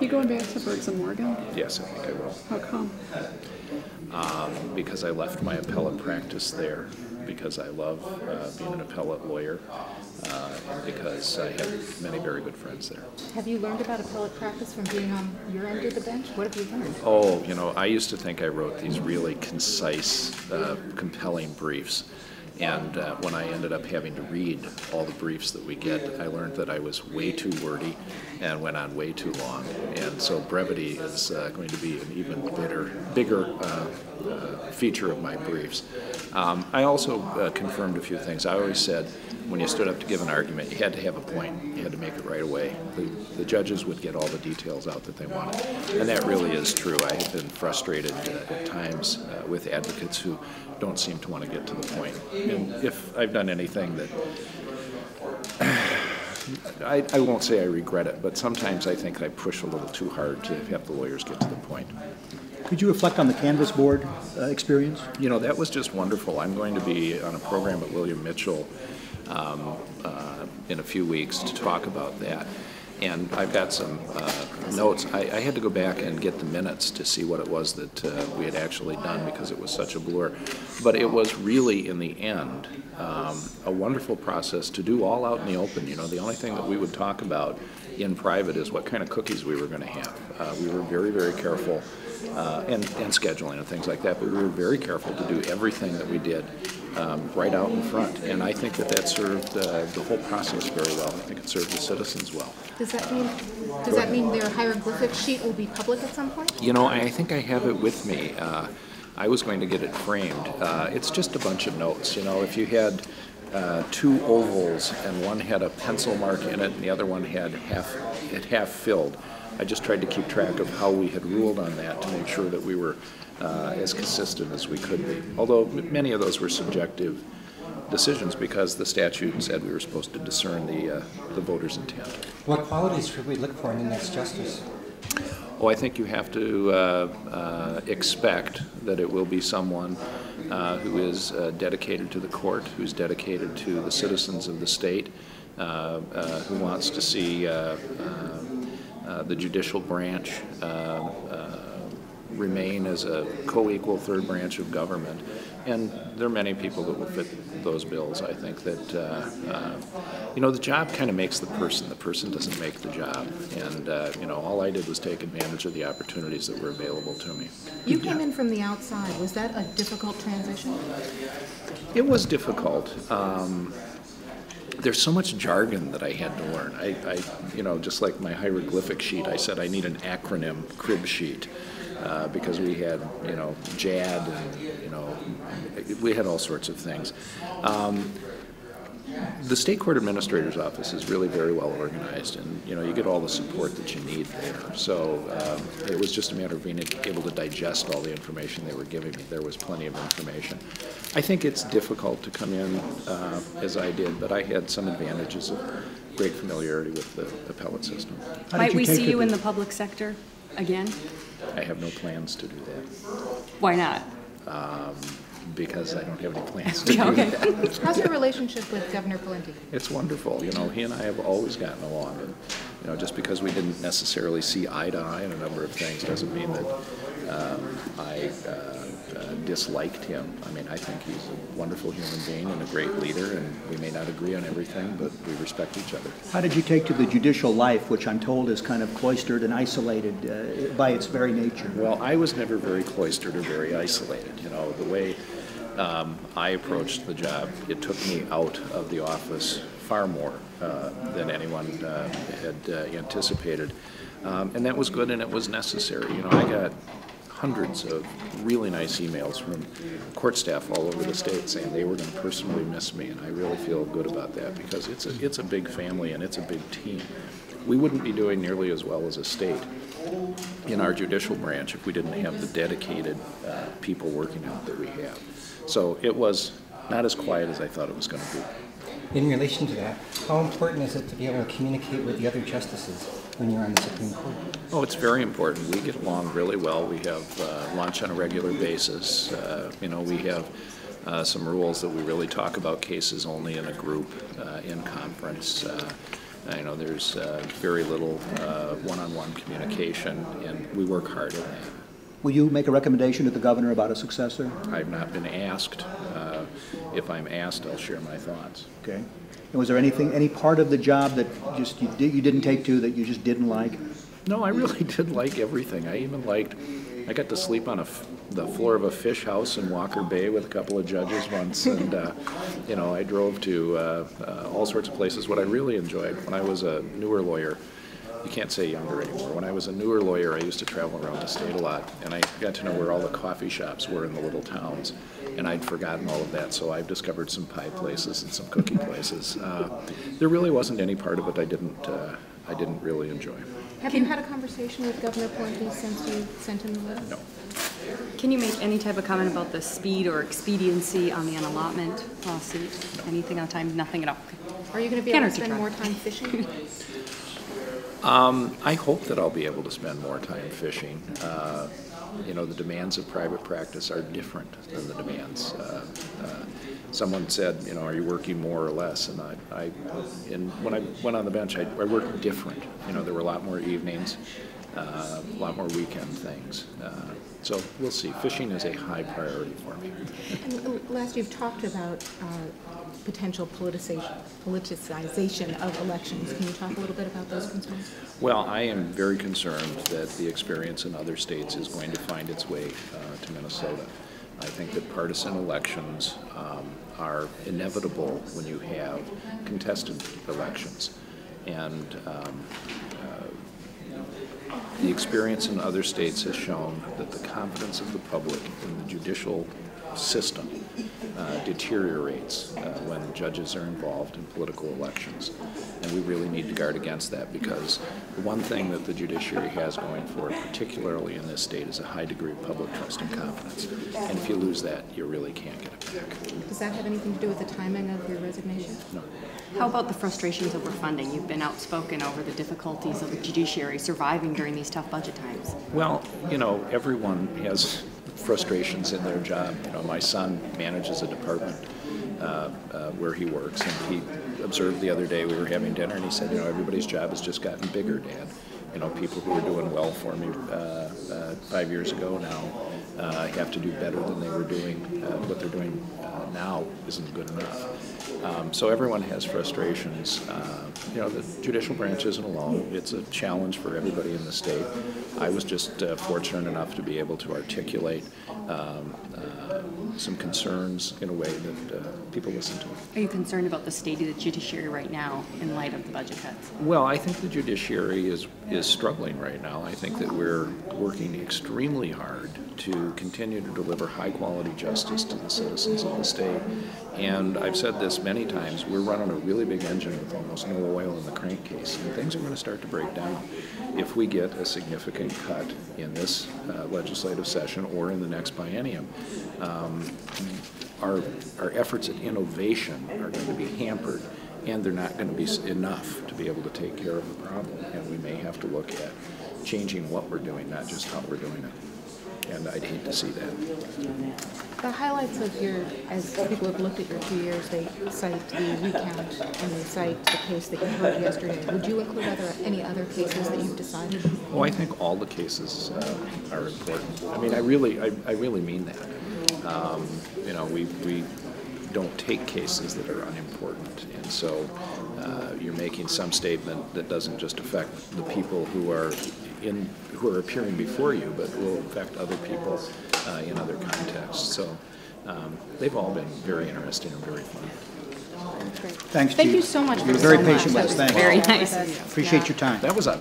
You going back to Briggs and Morgan? Yes, I think I will. How come? Because I left my appellate practice there, because I love being an appellate lawyer, and because I have many very good friends there. Have you learned about appellate practice from being on your end of the bench? What have you learned? Oh, I used to think I wrote these really concise, compelling briefs. And when I ended up having to read all the briefs that we get, I learned that I was way too wordy and went on way too long. And so brevity is going to be an even bigger feature of my briefs. I also confirmed a few things. I always said when you stood up to give an argument, you had to have a point. You had to make it right away. The judges would get all the details out that they wanted. And that really is true. I have been frustrated at times with advocates who don't seem to want to get to the point. And if I've done anything that I won't say I regret it, but sometimes I think I push a little too hard to have the lawyers get to the point. Could you reflect on the Canvas Board experience? That was just wonderful. I'm going to be on a program at William Mitchell in a few weeks to talk about that. And I've got some notes. I had to go back and get the minutes to see what it was that we had actually done because it was such a blur. But it was really, in the end, a wonderful process to do all out in the open. The only thing that we would talk about in private is what kind of cookies we were going to have. We were very, very careful, and scheduling and things like that, but we were very careful to do everything that we did right out in front. And I think that served the whole process very well. I think it served the citizens well. Does that mean their hieroglyphic sheet will be public at some point? I think I have it with me. I was going to get it framed. It's just a bunch of notes. If you had two ovals and one had a pencil mark in it and the other one had half filled, I just tried to keep track of how we had ruled on that to make sure that we were as consistent as we could be. Although many of those were subjective decisions because the statute said we were supposed to discern the voter's intent. What qualities should we look for in the next justice? I think you have to expect that it will be someone who is dedicated to the court, who's dedicated to the citizens of the state, who wants to see the judicial branch remain as a co-equal third branch of government. And there are many people that will fit those bills. I think that, the job kind of makes the person. The person doesn't make the job. And, all I did was take advantage of the opportunities that were available to me. You came in from the outside. Was that a difficult transition? It was difficult. There's so much jargon that I had to learn. I just like my hieroglyphic sheet, I said I need an acronym crib sheet. Because we had, JAD and, we had all sorts of things. The State Court Administrator's Office is really very well organized, and, you get all the support that you need there. So it was just a matter of being able to digest all the information they were giving me. There was plenty of information. I think it's difficult to come in as I did, but I had some advantages of great familiarity with the appellate system. Might we see you in the public sector again? I have no plans to do that. Why not? Because I don't have any plans to do that. How's your relationship with Governor Pawlenty? It's wonderful. He and I have always gotten along. And, just because we didn't necessarily see eye to eye on a number of things doesn't mean that I disliked him. I mean, I think he's a wonderful human being and a great leader, and we may not agree on everything, but we respect each other. How did you take to the judicial life, which I'm told is kind of cloistered and isolated by its very nature? Well, I was never very cloistered or very isolated. The way I approached the job, it took me out of the office far more than anyone had anticipated. And that was good and it was necessary. I got hundreds of really nice emails from court staff all over the state saying they were going to personally miss me, and I really feel good about that because it's a big family and it's a big team. We wouldn't be doing nearly as well as a state in our judicial branch if we didn't have the dedicated people working out that we have. So it was not as quiet as I thought it was going to be. In relation to that, how important is it to be able to communicate with the other justices when you're on the Supreme Court? Oh, it's very important. We get along really well. We have lunch on a regular basis. We have some rules that we really talk about cases only in a group in conference. I know there's very little one-on-one communication, and we work hard at that. Will you make a recommendation to the governor about a successor? I've not been asked. If I'm asked, I'll share my thoughts. Okay. And was there any part of the job that just you didn't take to, that you just didn't like? No, I really did like everything. I even liked, I got to sleep on the floor of a fish house in Walker Bay with a couple of judges once, and you know, I drove to all sorts of places. What I really enjoyed when I was a newer lawyer, you can't say younger anymore. When I was a newer lawyer, I used to travel around the state a lot, and I got to know where all the coffee shops were in the little towns, and I'd forgotten all of that, so I've discovered some pie places and some cookie places. There really wasn't any part of it I didn't really enjoy. Have you had a conversation with Governor Pawlenty since you sent him the letter? No. Can you make any type of comment about the speed or expediency on the unallotment lawsuit? Anything on time? Nothing at all? Are you going to be able to spend more time fishing? I hope that I'll be able to spend more time fishing. You know, the demands of private practice are different than the demands. Someone said, you know, are you working more or less? And when I went on the bench, I worked different. You know, there were a lot more evenings, a lot more weekend things. So we'll see. Fishing is a high priority for me. And last, you've talked about potential politicization of elections. Can you talk a little bit about those concerns? Well, I am very concerned that the experience in other states is going to find its way to Minnesota. I think that partisan elections are inevitable when you have contested elections. And the experience in other states has shown that the confidence of the public in the judicial system deteriorates when judges are involved in political elections. And we really need to guard against that, because the one thing that the judiciary has going for it, particularly in this state, is a high degree of public trust and confidence. And if you lose that, you really can't get it back. Does that have anything to do with the timing of your resignation? No. How about the frustrations over funding? You've been outspoken over the difficulties of the judiciary surviving during these tough budget times. Well, you know, everyone has frustrations in their job. You know, my son manages a department where he works, and he observed the other day, we were having dinner, and he said, you know, everybody's job has just gotten bigger, Dad. You know, people who were doing well for me 5 years ago now have to do better than they were doing. What they're doing now isn't good enough. So everyone has frustrations. You know, the judicial branch isn't alone. It's a challenge for everybody in the state. I was just fortunate enough to be able to articulate some concerns in a way that people listen to. Are you concerned about the state of the judiciary right now in light of the budget cuts? Well, I think the judiciary is struggling right now. I think that we're working extremely hard to continue to deliver high-quality justice to the citizens of the state. And I've said this many times, we're running a really big engine with almost no oil in the crankcase, and things are going to start to break down. If we get a significant cut in this legislative session or in the next biennium, our efforts at innovation are going to be hampered, and they're not going to be enough to be able to take care of the problem. And we may have to look at changing what we're doing, not just how we're doing it. And I'd hate to see that. The highlights of your, as people have looked at your 2 years, they cite the recount and they cite the case that you heard yesterday. Would you include any other cases that you've decided? Oh, I think all the cases are important. I mean, I really mean that. You know, we don't take cases that are unimportant, and so you're making some statement that doesn't just affect the people who are appearing before you, but will affect other people in other contexts. So they've all been very interesting and very fun. Great. Thanks, Chief. Thank you so much. You were very patient with us. That was Thanks. very nice. Appreciate your time. That was a